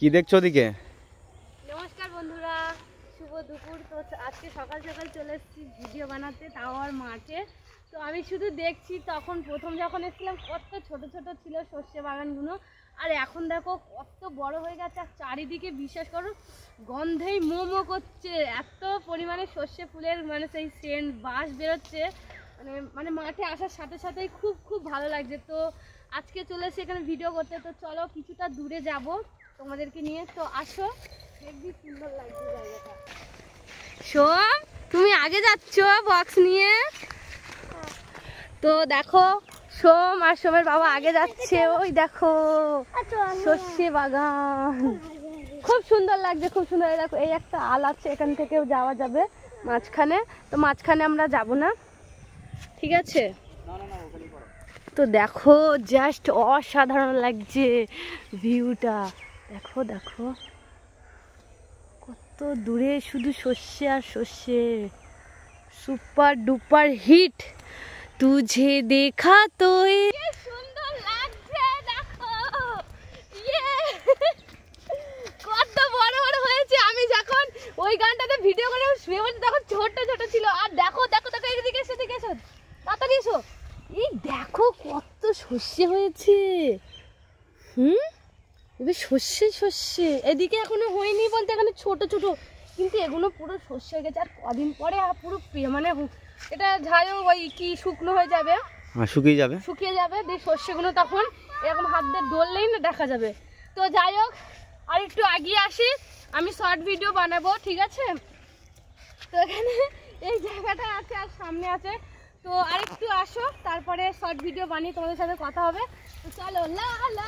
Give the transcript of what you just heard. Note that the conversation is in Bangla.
কি দেখছো ওদিকে? নমস্কার বন্ধুরা, শুভ দুপুর। তো আজকে সকাল সকাল চলে এসেছি ভিডিও বানাতে, তাও আর মাঠে। তো আমি শুধু দেখছি, তখন প্রথম যখন এসেছিলাম কত ছোট ছোট ছিল সর্ষে বাগানগুলো, আর এখন দেখো কত বড় হয়ে গেছে। আর চারিদিকে বিশ্বাস করো গন্ধেই মোমো করছে, এত পরিমাণে সর্ষে ফুলের মানে সেই সেন্ট বাস বেরোচ্ছে, মানে মাঠে আসার সাথে সাথেই খুব খুব ভালো লাগছে। তো আজকে চলে এসে এখানে ভিডিও করতে। তো চলো কিছুটা দূরে যাব তোমাদেরকে নিয়ে, তো আসো, দেখবি সুন্দর লাগছে জায়গাটা। সোম, তুমি আগে যাচ্ছ বক্স নিয়ে? তো দেখো সোম আর সোমের বাবা আগে যাচ্ছে, ওই দেখো সর্ষে বাগান, খুব সুন্দর লাগছে, খুব সুন্দর। দেখো এই একটা আল আছে, এখান থেকেও যাওয়া যাবে মাঝখানে। তো মাঝখানে আমরা যাব না, ঠিক আছে? তো দেখো জাস্ট অসাধারণ লাগছে ভিউটা, দেখো দেখো কত দূরে শুধু সর্ষে আর সর্ষে। সুপার ডুপার হিট, তুঝে দেখা তো সুন্দর লাগছে, দেখো কত বড় বড় হয়েছে। আমি যখন ওই গানটাতে ভিডিও করে শুয়ে বলছি তখন ছোট ছোট ছিল। আর দেখো দেখো দেখো এদিকে এসো, এদিকে এসো, তাড়াতাড়ি এসো। এই দেখো কত সর্ষে হয়েছে। এবার সর্ষে সর্ষে এদিকে এখনো হয়নি বলতে, এখানে ছোট ছোট, কিন্তু এগুলো পুরো সর্ষে হয়ে গেছে। আর কদিন পরে পুরো মানে এটা ঝাড়ো ওই কি শুকনো হয়ে যাবে, শুকিয়ে যাবে দিয়ে সর্ষেগুলো তখন এরকম হাত দিয়ে ধরলেই না দেখা যাবে। তো যাই হোক, আর একটু আগিয়ে আসি, আমি শর্ট ভিডিও বানাবো, ঠিক আছে? তো এখানে এই জায়গাটা আছে আর সামনে আছে, তো আরেকটু আসো, তারপরে শর্ট ভিডিও বানিয়ে তোমাদের সাথে কথা হবে। তো চলো, লা লা